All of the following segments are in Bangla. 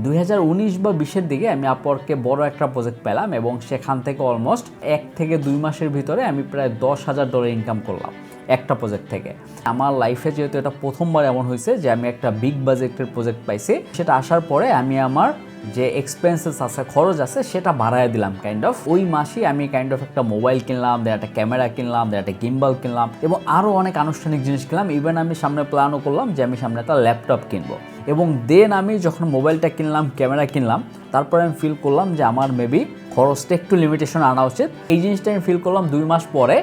2019 বা 20-এর দিকে আমি আপওয়ার্কে বড় একটা প্রজেক্ট পেলাম এবং সেখান থেকে অলমোস্ট 1 থেকে 2 মাসের ভিতরে আমি প্রায় $10,000 ইনকাম করলাম একটা প্রজেক্ট থেকে। আমার লাইফে যেহেতু এটা প্রথমবার এমন হয়েছে যে আমি একটা বিগ বাজেটের প্রজেক্ট পাইছি, সেটা আসার পরে আমি আমার যে এক্সপেন্সেস আছে, খরচ আছে, সেটা বাড়ায় দিলাম কাইন্ড অফ। ওই মাসেই আমি কাইন্ড অফ একটা মোবাইল কিনলাম, দেন একটা ক্যামেরা কিনলাম, দেন একটা গিম্বল কিনলাম এবং আরও অনেক আনুষ্ঠানিক জিনিস কিনলাম। ইভেন আমি সামনে প্ল্যানও করলাম যে আমি সামনে একটা ল্যাপটপ কিনবো। এবং দেন আমি যখন মোবাইলটা কিনলাম, ক্যামেরা কিনলাম, তারপরে আমি ফিল করলাম যে আমার মেবি খরচটা একটু লিমিটেশন আনা উচিত। এই জিনিসটা আমি ফিল করলাম 2 মাস পরে,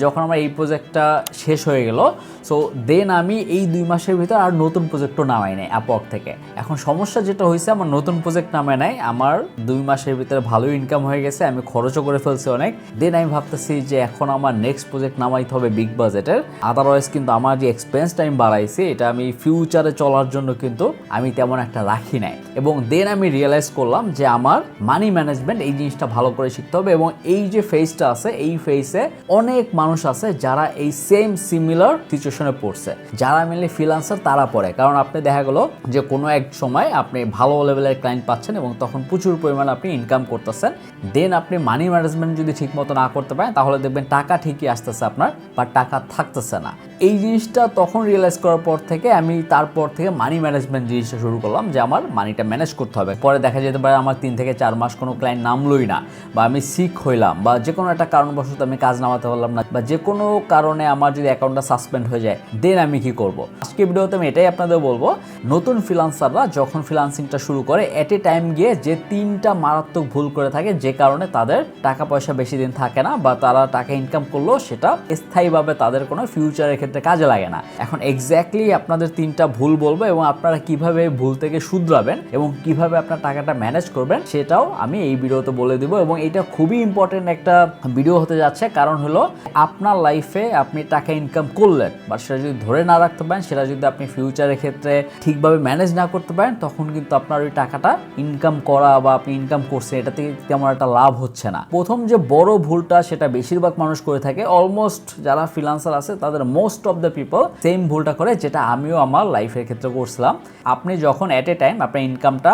যখন আমার এই প্রজেক্টটা শেষ হয়ে গেল। সো দেন আমি এই 2 মাসের ভিতর আর নতুন প্রজেক্টও নামাই নাই আপওয়ার্ক থেকে। এখন সমস্যা যেটা হয়েছে, আমার নতুন প্রজেক্ট নামায় নাই, আমার 2 মাসের ভিতরে ভালোই ইনকাম হয়ে গেছে, আমি খরচও করে ফেলছি অনেক। দেন আমি ভাবতেছি যে এখন আমার নেক্সট প্রজেক্ট নামাইতে হবে বিগ বাজেটের। আদারওয়াইজ কিন্তু আমার যে এক্সপেন্সটা আমি বাড়াইছি, এটা আমি ফিউচারে চলার জন্য কিন্তু আমি তেমন একটা রাখি নাই। এবং দেন আমি রিয়েলাইজ করলাম যে আমার মানি ম্যানেজমেন্ট এই জিনিসটা ভালো করে শিখতে হবে। এবং এই যে ফেজটা আছে, এই ফেজে অনেক মানুষ আছে যারা এই সেম সিমিলার সিচুয়েশনে পড়ছে, যারা মেনলি ফ্রিল্যান্সার তারা পড়ে। কারণ আপনি দেখা গেল যে কোনো এক সময় আপনি ভালো লেভেলের ক্লায়েন্ট পাচ্ছেন এবং তখন প্রচুর পরিমাণে আপনি ইনকাম করতেছেন। দেন আপনি মানি ম্যানেজমেন্ট যদি ঠিক মতো না করতে পারেন, তাহলে দেখবেন টাকা ঠিকই আসতেছে আপনার, বা টাকা থাকতেছে না। এই জিনিসটা তখন রিয়েলাইজ করার পর থেকে আমি তারপর থেকে মানি ম্যানেজমেন্ট জিনিসটা শুরু করলাম, যে আমার মানিটা ম্যানেজ করতে হবে। পরে দেখা যেতে পারে আমার 3 থেকে 4 মাস কোনো ক্লায়েন্ট নামলোই না, বা আমি সিক হইলাম, বা যে কোনো একটা কারণবশত আমি কাজ নামাতে পারলাম না, বা যে কোনো কারণে আমার যদি অ্যাকাউন্টটা সাসপেন্ড হয়ে যায়, দেন আমি কি করব। আজকে ভিডিওতে আমি এটাই আপনাদের বলবো, নতুন ফ্রিল্যান্সাররা যখন ফ্রিল্যান্সিংটা শুরু করে, এট এ টাইম গিয়ে যে 3টা মারাত্মক ভুল করে থাকে, যে কারণে তাদের টাকা পয়সা বেশি দিন থাকে না, বা তারা টাকা ইনকাম করলেও সেটা স্থায়ীভাবে তাদের কোনো ফিউচারের ক্ষেত্রে কাজে লাগে না। এখন এক্স্যাক্টলি আপনাদের 3টা ভুল বলবো, এবং আপনারা কিভাবে ভুল থেকে শুধরাবেন এবং কিভাবে আপনার টাকাটা ম্যানেজ করবেন, সেটাও আমি এই ভিডিওতে বলে দিব। এবং এটা খুবই ইম্পর্টেন্ট একটা ভিডিও হতে যাচ্ছে, কারণ হলো আপনার লাইফে আপনি টাকা ইনকাম করলেন, বা সেটা যদি ধরে না রাখতে পারেন, সেটা যদি আপনি ফিউচারের ক্ষেত্রে ঠিকভাবে ম্যানেজ না করতে পারেন, তখন কিন্তু আপনার ওই টাকাটা ইনকাম করা বা আপনি ইনকাম করছেন, এটা থেকে তেমন একটা লাভ হচ্ছে না। প্রথম যে বড় ভুলটা, সেটা বেশিরভাগ মানুষ করে থাকে, অলমোস্ট যারা ফ্রিল্যান্সার আছে তাদের most of the people same ভুলটা করে, যেটা আমিও আমার লাইফের ক্ষেত্রে করছিলাম। আপনি যখন এট এ টাইম আপনার ইনকামটা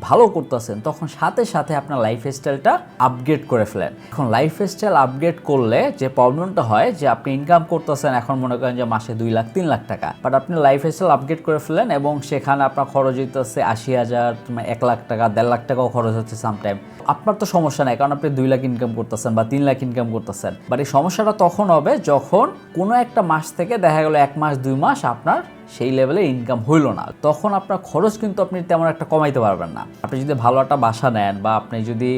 ভালো করতেছেন, তখন সাথে সাথে আপনার লাইফস্টাইলটা আপগ্রেড করে ফেলেন। এখন লাইফস্টাইল আপগ্রেড করলে যে প্রবলেমটা হয়, যে আপনি ইনকাম করতেছেন এখন মনে করেন যে মাসে 2 লাখ 3 লাখ টাকা, বাট আপনি লাইফস্টাইল আপগ্রেড করে ফেলেন এবং সেখানে আপনার খরচ হইতেছে 80,000, 1 লাখ টাকা, 1.5 লাখ টাকাও খরচ হচ্ছে সামটাইম। আপনার তো সমস্যা নাই, কারণ আপনি 2 লাখ ইনকাম করতেছেন বা 3 লাখ ইনকাম করতেছেন। বাট এই সমস্যাটা তখন হবে যখন কোনো একটা মাস থেকে দেখা গেল 1 মাস 2 মাস আপনার সেই লেভেলে ইনকাম হইল না, তখন আপনার খরচ কিন্তু আপনি তেমন একটা কমাইতে পারবেন না। আপনি যদি ভালো একটা বাসা নেন, বা আপনি যদি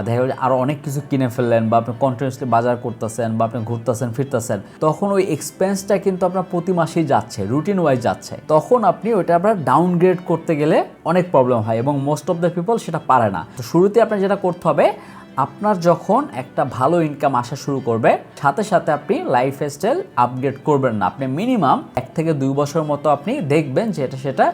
দেখা গেল আরও অনেক কিছু কিনে ফেললেন, বা আপনি কন্টিনিউসলি বাজার করতেছেন, বা আপনি ঘুরতেছেন ফিরতেছেন, তখন ওই এক্সপেন্সটা কিন্তু আপনার প্রতি মাসেই যাচ্ছে, রুটিন ওয়াইজ যাচ্ছে। তখন আপনি ওইটা আপনার ডাউনগ্রেড করতে গেলে অনেক প্রবলেম হয়, এবং মোস্ট অফ দ্য পিপল সেটা পারে না। তো শুরুতে আপনার যেটা করতে হবে, আপনার যখন একটা ভালো ইনকাম আসা শুরু করবে, সাথে সাথে আপনি লাইফস্টাইল আপগ্রেড করবেন না। আপনি মিনিমাম 1 থেকে 2 বছর মতো আপনি দেখবেন যে সেটা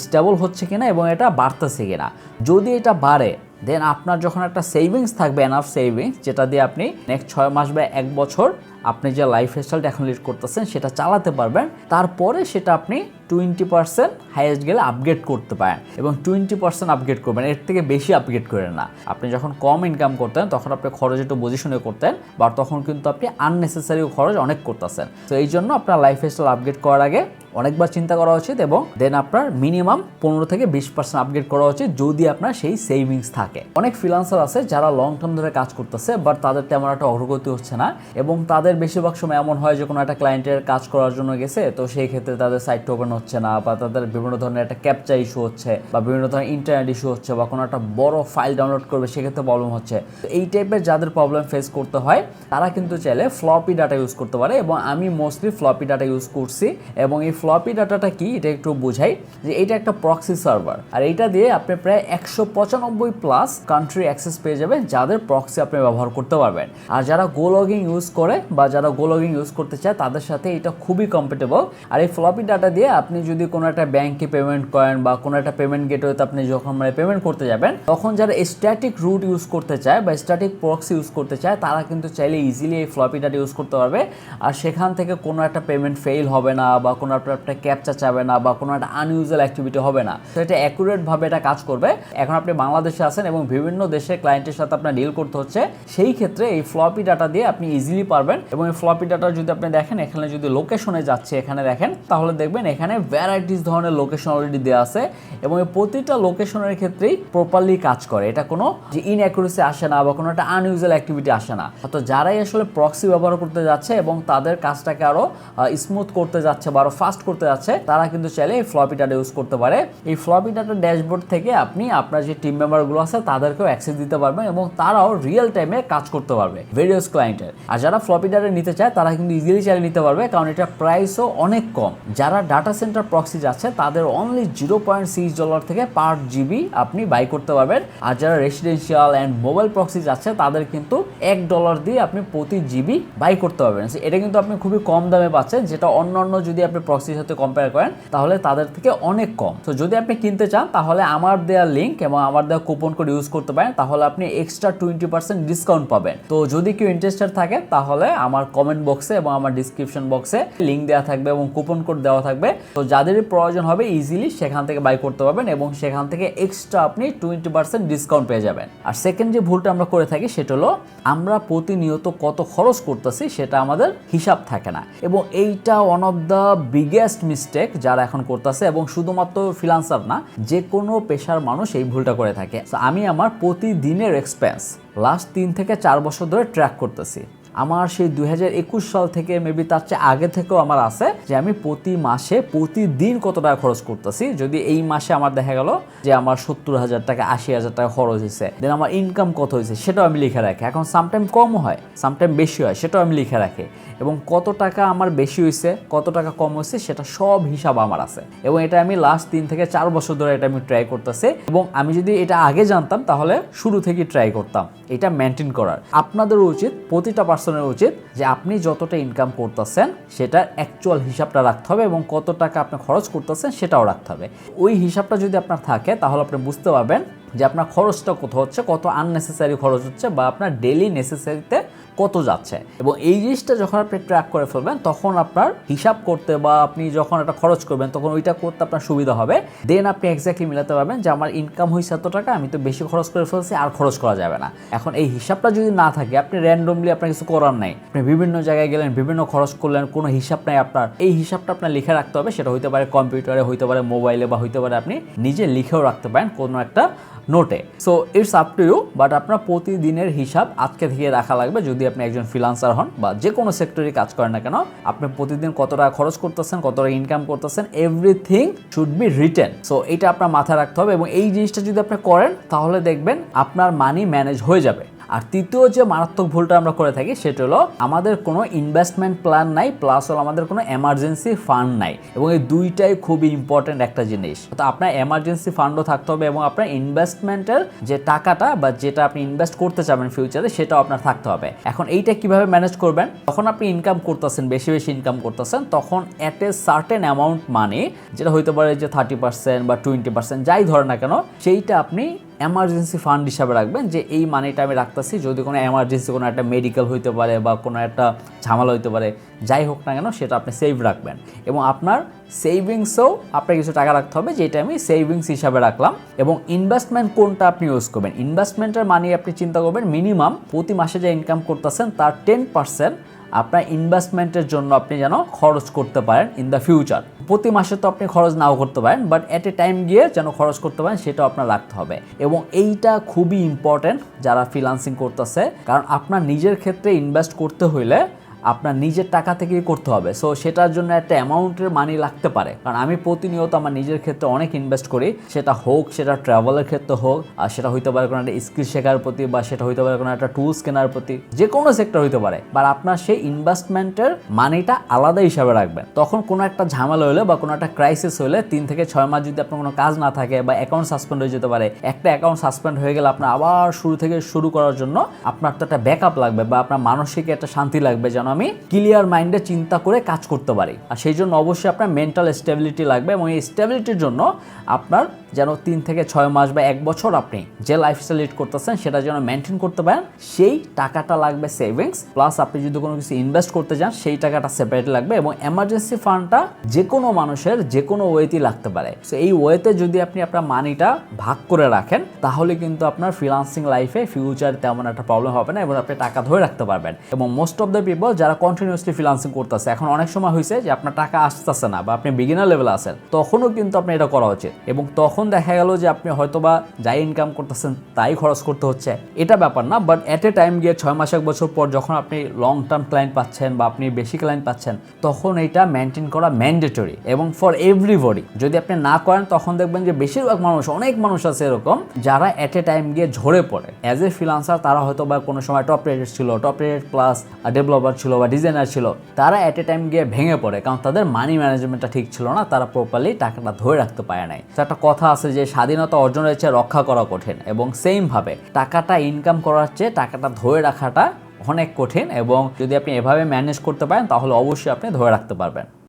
স্টেবল হচ্ছে কিনা এবং এটা বাড়তেছে কিনা। যদি এটা বাড়ে, দেন আপনার যখন একটা সেভিংস থাকবে, এনাফ সেভিংস, যেটা দিয়ে আপনি নেক্সট 6 মাস বা 1 বছর আপনি যে লাইফস্টাইলটা এখন লিড করতেছেন সেটা চালাতে পারবেন। তারপরে সেটা আপনি 20% হাইয়েস্ট গেলে আপগ্রেড করতে পারেন, এবং 20% আপগ্রেড করবেন, এর থেকে বেশি আপগ্রেড করেন না। আপনি যখন কম ইনকাম করতেন, তখন আপনি খরচ একটু বুঝে শুনে করতেন, বা তখন কিন্তু আপনি আননেসেসারি খরচ অনেক করতেছেন। তো এই জন্য আপনার লাইফস্টাইল আপগ্রেড করার আগে অনেকবার চিন্তা করা উচিত, এবং দেন আপনার মিনিমাম 15 থেকে 20% আপগ্রেড করা উচিত, যদি আপনার সেই সেভিংস থাকে। অনেক ফ্রিল্যান্সার আছে যারা লং টার্ম ধরে কাজ করতেছে, বাট তাদের তেমন একটা অগ্রগতি হচ্ছে না, এবং তাদের বেশিরভাগ সময় এমন হয় যে কোনো একটা ক্লায়েন্টের কাজ করার জন্য গেছে, তো সেই ক্ষেত্রে তাদের সাইট ওপেন হচ্ছে না, বা তাদের বিভিন্ন ধরনের একটা ক্যাপচা ইস্যু হচ্ছে, বা বিভিন্ন ধরনের ইন্টারনেট ইস্যু হচ্ছে, বা কোনো একটা বড় ফাইল ডাউনলোড করবে সেক্ষেত্রে প্রবলেম হচ্ছে। তো এই টাইপের যাদের প্রবলেম ফেস করতে হয়, তারা কিন্তু চাইলে ফ্লপি ডাটা ইউজ করতে পারে, এবং আমি মোস্টলি ফ্লপি ডাটা ইউজ করছি। এবং এই ফ্লপি ডাটাটা কি, এটা একটু বোঝাই, যে এটা একটা প্রক্সি সার্ভার, আর এইটা দিয়ে আপনি প্রায় 195+ কান্ট্রি অ্যাক্সেস পেয়ে যাবেন, যাদের প্রক্সি আপনি ব্যবহার করতে পারবেন। আর যারা গো লগিং ইউজ করে বা যারা গোলগিং ইউজ করতে চায় তাদের সাথে এটা খুবই কম্পেটেবল। আর এই ফ্লপি ডাটা দিয়ে আপনি যদি কোনো একটা ব্যাংকে পেমেন্ট করেন বা কোনো একটা পেমেন্ট গেটওয়েতে আপনি যখন পেমেন্ট করতে যাবেন, তখন যারা স্ট্যাটিক রুট ইউজ করতে চায় বা স্ট্যাটিক প্রক্সি ইউজ করতে চায় তারা কিন্তু চাইলে ইজিলি এই ফ্লপি ডাটা ইউজ করতে পারবে। আর সেখান থেকে কোনো একটা পেমেন্ট ফেইল হবে না বা কোনো একটা ক্যাপচা চাবে না বা কোনো একটা আনইউজুয়াল অ্যাক্টিভিটি হবে না। তো এটা অ্যাকুরেটভাবে এটা কাজ করবে। এখন আপনি বাংলাদেশে আছেন এবং বিভিন্ন দেশে ক্লায়েন্টের সাথে আপনার ডিল করতে হচ্ছে, সেই ক্ষেত্রে এই ফ্লপি ডাটা দিয়ে আপনি ইজিলি পারবেন। এবং এই ফ্লপি ডাটা যদি আপনি দেখেন, এখানে যদি লোকেশনে যাচ্ছে এখানে দেখেন, তাহলে দেখবেন এখানে ভ্যারাইটিস ধরনের লোকেশন অলরেডি দেওয়া আছে এবং এই প্রতিটা লোকেশনের ক্ষেত্রেই প্রপারলি কাজ করে। এটা কোনো যে ইনঅ্যাকুরেসি আসে না বা কোনো একটা আনইউজুয়াল অ্যাক্টিভিটি আসে না। তো যারাই আসলে প্রক্সি ব্যবহার করতে যাচ্ছে এবং তাদের কাজটাকে আরো স্মুথ করতে যাচ্ছে বা আরো ফাস্ট করতে যাচ্ছে, তারা কিন্তু চাইলে এই ফ্লপি ডাটা ইউজ করতে পারে। এই ফ্লপি ডাটা ড্যাশবোর্ড থেকে আপনি আপনার যে টিম মেম্বারগুলো আছে তাদেরকেও অ্যাক্সেস দিতে পারবেন এবং তারাও রিয়েল টাইমে কাজ করতে পারবে ভেরিয়াস ক্লায়েন্টের। আর যারা ফ্লপি ডাটা নিতে চায় তারা কিন্তু ইজিলি চাইলে নিতে পারবে, কারণ এটা প্রাইসও অনেক কম। যারা ডাটা সেন্টার প্রক্সি যাচ্ছে তাদের অনলি $0.6 থেকে পার জিবি আপনি বাই করতে পারবেন। আর যারা রেসিডেন্সিয়াল অ্যান্ড মোবাইল প্রক্সি যাচ্ছে তাদের কিন্তু $1 দিয়ে আপনি প্রতি জিবি বাই করতে পারবেন। এটা কিন্তু আপনি খুবই কম দামে পাচ্ছেন, যেটা অন্যান্য যদি আপনি প্রক্সির সাথে কম্পেয়ার করেন তাহলে তাদের থেকে অনেক কম। তো যদি আপনি কিনতে চান তাহলে আমার দেওয়া লিঙ্ক এবং আমার দেওয়া কুপন কোড ইউজ করতে পারেন, তাহলে আপনি এক্সট্রা 20% ডিসকাউন্ট পাবেন। তো যদি কেউ ইন্টারেস্টেড থাকে তাহলে আমার কমেন্ট বক্সে এবং আমার ডিসক্রিপশন বক্সে লিঙ্ক দেওয়া থাকবে এবং কুপন কোড দেওয়া থাকবে। তো যাদেরই প্রয়োজন হবে ইজিলি সেখান থেকে বাই করতে পারবেন এবং সেখান থেকে এক্সট্রা আপনি 20% ডিসকাউন্ট পেয়ে যাবেন। আর সেকেন্ড যে ভুলটা আমরা করে থাকি সেটা হলো আমরা প্রতিনিয়ত কত খরচ করতেছি সেটা আমাদের হিসাব থাকে না, এবং এইটা one of the biggest mistake যারা এখন করতেছে। এবং শুধুমাত্র ফ্রিল্যান্সার না, যে কোনো পেশার মানুষ এই ভুলটা করে থাকে। আমি আমার প্রতিদিনের এক্সপেন্স লাস্ট 3 থেকে 4 বছর ধরে ট্র্যাক করতেছি। আমার সেই 2021 সাল থেকে মেবি তার চেয়ে আগে থেকেও আমার আছে যে আমি প্রতি মাসে প্রতিদিন কত টাকা খরচ করতেছি। যদি এই মাসে আমার দেখা গেল যে আমার 70,000 টাকা 80,000 টাকা খরচ হয়েছে, দেন আমার ইনকাম কত হয়েছে সেটাও আমি লিখে রাখি। এখন সামটাইম কম হয় সামটাইম বেশি হয়, সেটাও আমি লিখে রাখি। এবং কত টাকা আমার বেশি হয়েছে কত টাকা কম হয়েছে সেটা সব হিসাব আমার আছে। এবং এটা আমি লাস্ট 3 থেকে 4 বছর ধরে এটা আমি ট্রাই করতেছি। এবং আমি যদি এটা আগে জানতাম তাহলে শুরু থেকে ট্রাই করতাম এটা মেনটেন করার। আপনাদের উচিত, প্রতিটা পার্সনের উচিত যে আপনি যতটা ইনকাম করতেছেন সেটার অ্যাকচুয়াল হিসাবটা রাখতে হবে এবং কত টাকা আপনি খরচ করতেছেন সেটাও রাখতে হবে। ওই হিসাবটা যদি আপনার থাকে তাহলে আপনি বুঝতে পারবেন যে আপনার খরচটা কত হচ্ছে, কত আননেসেসারি খরচ হচ্ছে বা আপনার ডেইলি নেসেসারিতে কত যাচ্ছে। এবং এই জিনিসটা যখন আপনি ট্র্যাক করে ফেলবেন তখন আপনার হিসাব করতে বা আপনি যখন একটা খরচ করবেন তখন ওইটা করতে আপনার সুবিধা হবে। দেন আপনি এক্স্যাক্টলি মিলাতে পারবেন যে আমার ইনকাম হয়েছে এত টাকা, আমি তো বেশি খরচ করে ফেলছি, আর খরচ করা যাবে না। এখন এই হিসাবটা যদি না থাকে, আপনি র্যান্ডমলি আপনার কিছু করার নাই, আপনি বিভিন্ন জায়গায় গেলেন, বিভিন্ন খরচ করলেন, কোনো হিসাব নাই আপনার, এই হিসাবটা আপনার লিখে রাখতে হবে। সেটা হইতে পারে কম্পিউটারে, হইতে পারে মোবাইলে, বা হইতে পারে আপনি নিজে লিখেও রাখতে পারেন কোনো একটা নোটে। So it's up to you, but আপনার প্রতিদিনের হিসাব আজকে থেকে রাখা লাগবে। যদি আপনি একজন ফ্রিল্যান্সার হন বা যে কোনো সেক্টরে কাজ করেন না কেন, আপনি প্রতিদিন কত টাকা খরচ করতেছেন, কত টাকা ইনকাম করতেছেন, everything should be written. So এটা আপনার মাথায় রাখতে হবে এবং এই জিনিসটা যদি আপনি করেন তাহলে দেখবেন আপনার মানি ম্যানেজ হয়ে যাবে। আর তৃতীয় যে মারাত্মক ভুলটা আমরা করে থাকি সেটা হলো আমাদের কোনো ইনভেস্টমেন্ট প্ল্যান নাই, প্লাস হলো আমাদের কোনো এমার্জেন্সি ফান্ড নাই। এবং এই দুইটাই খুবই ইম্পর্টেন্ট একটা জিনিস। তো আপনার এমার্জেন্সি ফান্ডও থাকতে হবে এবং আপনার ইনভেস্টমেন্টের যে টাকাটা বা যেটা আপনি ইনভেস্ট করতে চাবেন ফিউচারে সেটাও আপনার থাকতে হবে। এখন এইটা কিভাবে ম্যানেজ করবেন, যখন আপনি ইনকাম করতেছেন, বেশি বেশি ইনকাম করতেছেন, তখন অ্যাট এ সার্টেন অ্যামাউন্ট মানি, যেটা হইতে পারে যে 30% বা 20% যাই ধরে না কেন, সেইটা আপনি এমার্জেন্সি ফান্ড হিসাবে রাখবেন যে এই মানিটা আমি রাখতেছি, যদি কোনো এমার্জেন্সি কোনো একটা মেডিকেল হইতে পারে বা কোনো একটা ঝামেলা হইতে পারে, যাই হোক না কেন সেটা আপনি সেভ রাখবেন। এবং আপনার সেভিংসেও আপনার কিছু টাকা রাখতে হবে, যেটা আমি সেভিংস হিসাবে রাখলাম। এবং ইনভেস্টমেন্ট কোনটা আপনি ইউজ করবেন, ইনভেস্টমেন্টের মানি আপনি চিন্তা করবেন মিনিমাম প্রতি মাসে যে ইনকাম করতেছেন তার 10% আপনার ইনভেস্টমেন্টের জন্য আপনি যেন খরচ করতে পারেন ইন দ্য ফিউচার। প্রতি মাসে তো আপনি খরচ নাও করতে পারেন, বাট এট এ টাইম গিয়ে যেন খরচ করতে পারেন সেটাও আপনার রাখতে হবে। এবং এইটা খুবই ইম্পর্টেন্ট যারা ফ্রিল্যান্সিং করতেছে, কারণ আপনার নিজের ক্ষেত্রে ইনভেস্ট করতে হইলে আপনার নিজের টাকা থেকেই করতে হবে। সো সেটার জন্য একটা অ্যামাউন্টের মানি লাগতে পারে, কারণ আমি প্রতিনিয়ত আমার নিজের ক্ষেত্রে অনেক ইনভেস্ট করি, সেটা হোক সেটা ট্রাভেলের ক্ষেত্রে হোক, আর সেটা হইতে পারে কোনো একটা স্কিল শেখার প্রতি, বা সেটা হইতে পারে কোনো একটা টুলস কেনার প্রতি, যে কোনো সেক্টর হইতে পারে। বাট আপনার সেই ইনভেস্টমেন্টের মানিটা আলাদা হিসাবে রাখবেন। তখন কোনো একটা ঝামেলা হলে বা কোনো একটা ক্রাইসিস হলে 3 থেকে 6 মাস যদি আপনার কোনো কাজ না থাকে বা অ্যাকাউন্ট সাসপেন্ড হয়ে যেতে পারে, একটা অ্যাকাউন্ট সাসপেন্ড হয়ে গেলে আপনার আবার শুরু থেকে শুরু করার জন্য আপনার তো একটা ব্যাকআপ লাগবে বা আপনার মানসিক একটা শান্তি লাগবে যেন আমি ক্লিয়ার মাইন্ডে চিন্তা করে কাজ করতে পারি। আর সেই জন্য অবশ্যই আপনার মেন্টাল স্টেবিলিটি লাগবে, এবং এই স্টেবিলিটির জন্য আপনার যেন 3 থেকে 6 মাস বা 1 বছর আপনি যে লাইফস্টাইল লিড করতেছেন সেটা যেন মেনটেন করতে পারেন, সেই টাকাটা লাগবে সেভিংস। প্লাস আপনি যদি কোনো কিছু ইনভেস্ট করতে যান সেই টাকাটা সেপারেট লাগবে, এবং এমার্জেন্সি ফান্ডটা যে কোনো মানুষের যে কোনো ওয়েতেই লাগতে পারে। সো এই ওয়েতে যদি আপনি আপনার মানিটা ভাগ করে রাখেন তাহলে কিন্তু আপনার ফ্রিল্যান্সিং লাইফে ফিউচার তেমন একটা প্রবলেম হবে না, এবং আপনি টাকা ধরে রাখতে পারবেন। এবং মোস্ট অফ দ্য পিপল যারা কন্টিনিউয়াসলি ফ্রিল্যান্সিং করতেছে, এখন অনেক সময় হয়েছে যে আপনার টাকা আসতেছে না বা আপনি বিগিনার লেভেলে আছেন, তখনও কিন্তু আপনি এটা করা উচিত। এবং তখন দেখা গেল যে আপনি হয়তোবা যাই ইনকাম করতেছেন তাই খরচ করতে হচ্ছে, এটা ব্যাপার না। বাট এট এ টাইম গিয়ে 6 মাস 1 বছর পর যখন আপনি লং টার্ম ক্লায়েন্ট পাচ্ছেন বা আপনি বেশি ক্লায়েন্ট পাচ্ছেন, তখন এটা মেনটেন করা ম্যান্ডেটরি এবং ফর এভরিবডি। যদি আপনি না করেন তখন দেখবেন যে বেশিরভাগ মানুষ, অনেক মানুষ আছে এরকম যারা এট এ টাইম গিয়ে ঝরে পড়ে। অ্যাজ এ ফ্রিল্যান্সার তারা হয়তো বা কোনো সময় টপ রেটেড ছিল, টপ রেটেড প্লাস ডেভেলপার ছিল বা ডিজাইনার ছিল, তারা এট এ টাইম গিয়ে ভেঙে পড়ে, কারণ তাদের মানি ম্যানেজমেন্টটা ঠিক ছিল না, তারা প্রপারলি টাকাটা ধরে রাখতে পারে নাই। তো একটা কথা আছে যে স্বাধীনতা অর্জনের চেয়ে রক্ষা করা কঠিন, এবং সেম ভাবে টাকাটা ইনকাম করার চেয়ে টাকাটা ধরে রাখাটা অনেক কঠিন। এবং যদি আপনি এভাবে ম্যানেজ করতে পারেন তাহলে অবশ্যই আপনি ধরে রাখতে পারবেন।